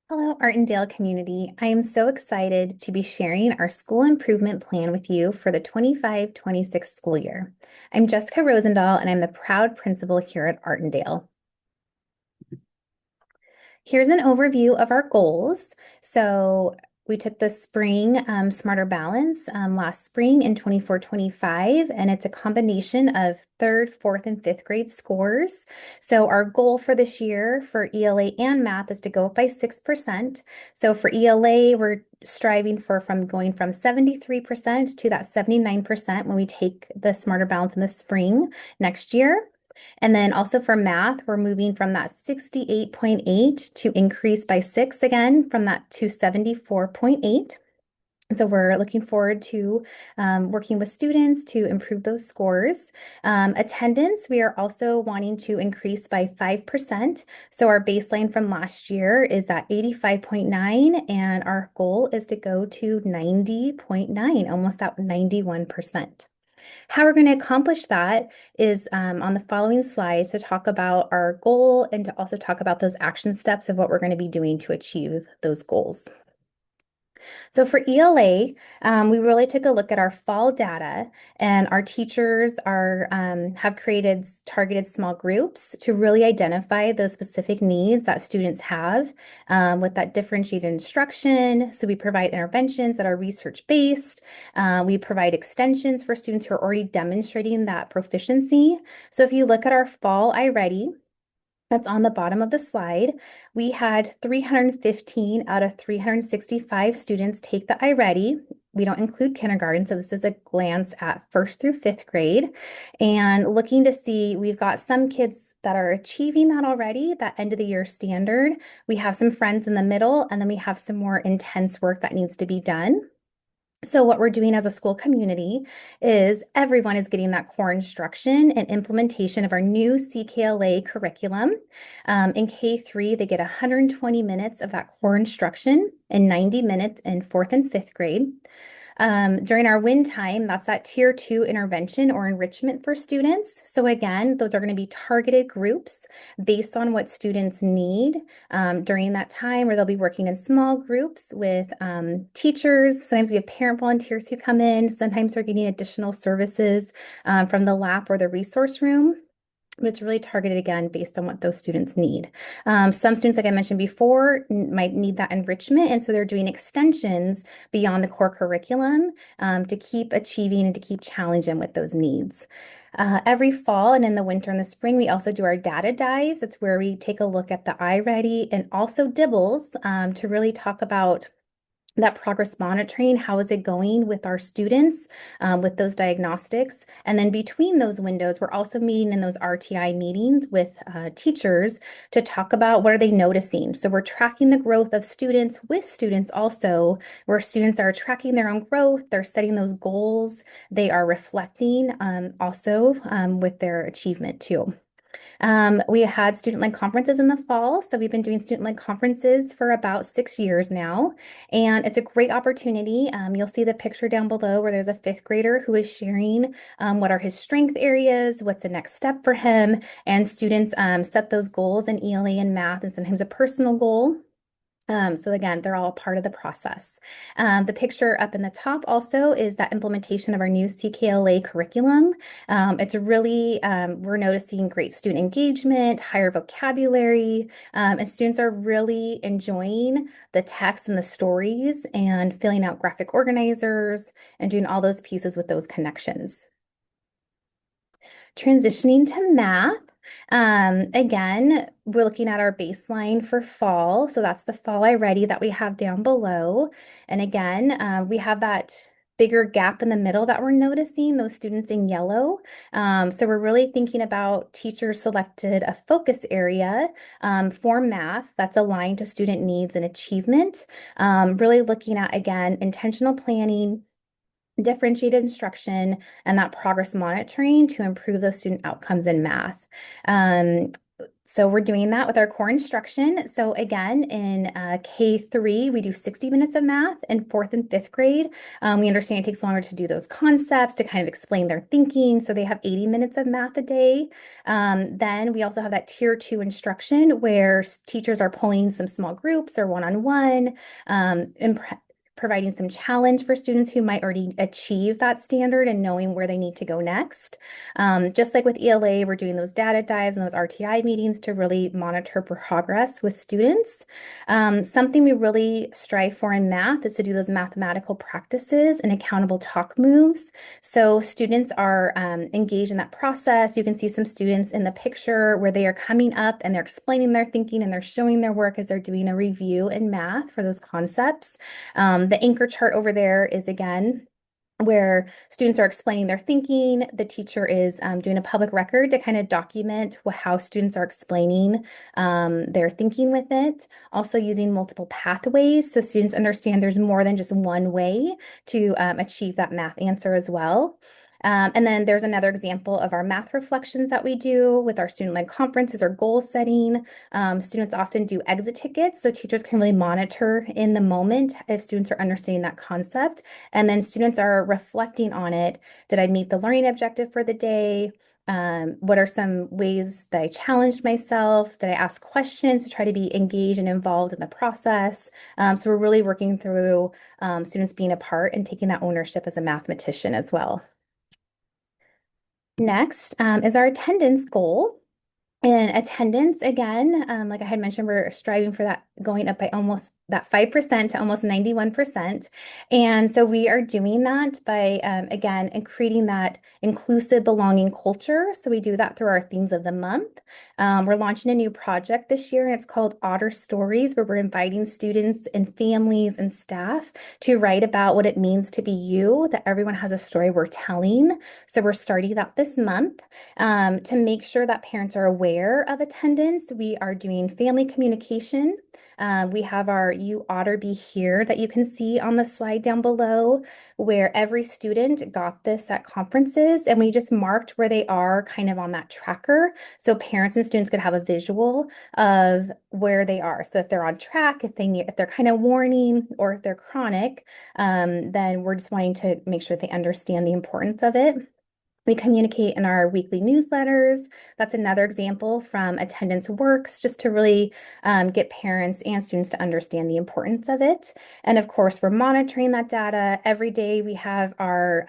Hello, Artondale community. I am so excited to be sharing our school improvement plan with you for the 25-26 school year. I'm Jessica Rosendahl, and I'm the proud principal here at Artondale. Here's an overview of our goals. So we took the spring Smarter Balance last spring in 24-25, and it's a combination of third, fourth, and fifth grade scores. So our goal for this year for ELA and math is to go up by 6%. So for ELA, we're striving for going from 73% to that 79% when we take the Smarter Balance in the spring next year. And then also for math, we're moving from that 68.8 to increase by 6 again from that to 74.8. So we're looking forward to working with students to improve those scores. Attendance, we are also wanting to increase by 5%. So our baseline from last year is at 85.9, and our goal is to go to 90.9, almost that 91%. How we're going to accomplish that is on the following slides to talk about our goal and to also talk about those action steps of what we're going to be doing to achieve those goals. So for ELA, we really took a look at our fall data, and our teachers have created targeted small groups to really identify those specific needs that students have with that differentiated instruction. So we provide interventions that are research-based. We provide extensions for students who are already demonstrating that proficiency. So if you look at our fall iReady, that's on the bottom of the slide. We had 315 out of 365 students take the iReady. We don't include kindergarten, so this is a glance at first through fifth grade. And looking to see, we've got some kids that are achieving that already, that end of the year standard. We have some friends in the middle, and then we have some more intense work that needs to be done. So what we're doing as a school community is everyone is getting that core instruction and implementation of our new CKLA curriculum. In K3, they get 120 minutes of that core instruction and 90 minutes in fourth and fifth grade. During our win time, that's that tier 2 intervention or enrichment for students. So again, those are going to be targeted groups based on what students need during that time, where they'll be working in small groups with teachers. Sometimes we have parent volunteers who come in. Sometimes they're getting additional services from the lab or the resource room. But it's really targeted again based on what those students need. Some students, like I mentioned before, might need that enrichment, and so they're doing extensions beyond the core curriculum to keep achieving and to keep challenging with those needs. Every fall and in the winter and the spring, we also do our data dives. It's where we take a look at the iReady and also Dibbles to really talk about that progress monitoring. How is it going with our students with those diagnostics? And then between those windows, we're also meeting in those RTI meetings with teachers to talk about what are they noticing. So we're tracking the growth of students with students also, where students are tracking their own growth, they're setting those goals, they are reflecting also with their achievement too. We had student-led conferences in the fall, so we've been doing student-led conferences for about 6 years now, and it's a great opportunity. You'll see the picture down below where there's a fifth grader who is sharing what are his strength areas, what's the next step for him, and students set those goals in ELA and math, and sometimes a personal goal. So again, they're all part of the process. The picture up in the top also is that implementation of our new CKLA curriculum. It's really, we're noticing great student engagement, higher vocabulary, and students are really enjoying the text and the stories and filling out graphic organizers and doing all those pieces with those connections. Transitioning to math. Again, we're looking at our baseline for fall. So that's the fall iReady that we have down below. And again, we have that bigger gap in the middle that we're noticing, those students in yellow. So we're really thinking about teachers selected a focus area for math that's aligned to student needs and achievement. Really looking at, again, intentional planning, differentiated instruction, and that progress monitoring to improve those student outcomes in math. So we're doing that with our core instruction. So again, in K3, we do 60 minutes of math. In fourth and fifth grade, we understand it takes longer to do those concepts, to kind of explain their thinking. So they have 80 minutes of math a day. Then we also have that tier 2 instruction where teachers are pulling some small groups or one-on-one, and providing some challenge for students who might already achieve that standard and knowing where they need to go next. Just like with ELA, we're doing those data dives and those RTI meetings to really monitor progress with students. Something we really strive for in math is to do those mathematical practices and accountable talk moves. So students are engaged in that process. You can see some students in the picture where they are coming up and they're explaining their thinking and they're showing their work as they're doing a review in math for those concepts. The anchor chart over there is again where students are explaining their thinking. The teacher is doing a public record to kind of document how students are explaining their thinking with it. Also using multiple pathways so students understand there's more than just one way to achieve that math answer as well. And then there's another example of our math reflections that we do with our student-led conferences or goal setting. Students often do exit tickets, so teachers can really monitor in the moment if students are understanding that concept. And then students are reflecting on it. Did I meet the learning objective for the day? What are some ways that I challenged myself? Did I ask questions to try to be engaged and involved in the process? So we're really working through students being a part and taking that ownership as a mathematician as well. Next is our attendance goal. And attendance, again, like I had mentioned, we're striving for that going up by almost that 5% to almost 91%. And so we are doing that by, again, and creating that inclusive belonging culture. So we do that through our themes of the month. We're launching a new project this year, and it's called Otter Stories, where we're inviting students and families and staff to write about what it means to be you, that everyone has a story we're telling. So we're starting that this month. To make sure that parents are aware of attendance, we are doing family communication. We have our You Otter Be Here that you can see on the slide down below, where every student got this at conferences, and we just marked where they are kind of on that tracker. So parents and students could have a visual of where they are. So if they're on track, if they're kind of warning, or if they're chronic, then we're just wanting to make sure they understand the importance of it. We communicate in our weekly newsletters. That's another example from Attendance Works, just to really get parents and students to understand the importance of it. And of course, we're monitoring that data. Every day we have our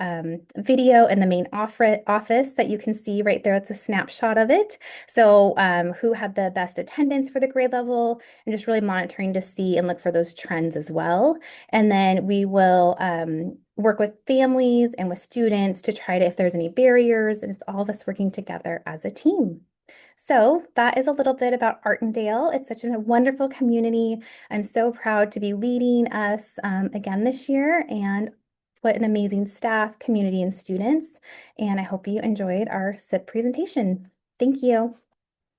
video in the main office that you can see right there. It's a snapshot of it. So who had the best attendance for the grade level, and just really monitoring to see and look for those trends as well. And then we will work with families and with students to try to, if there's any barriers, and it's all of us working together as a team. So that is a little bit about Artondale. It's such a wonderful community. I'm so proud to be leading us again this year, and what an amazing staff, community, and students. And I hope you enjoyed our SIP presentation. Thank you.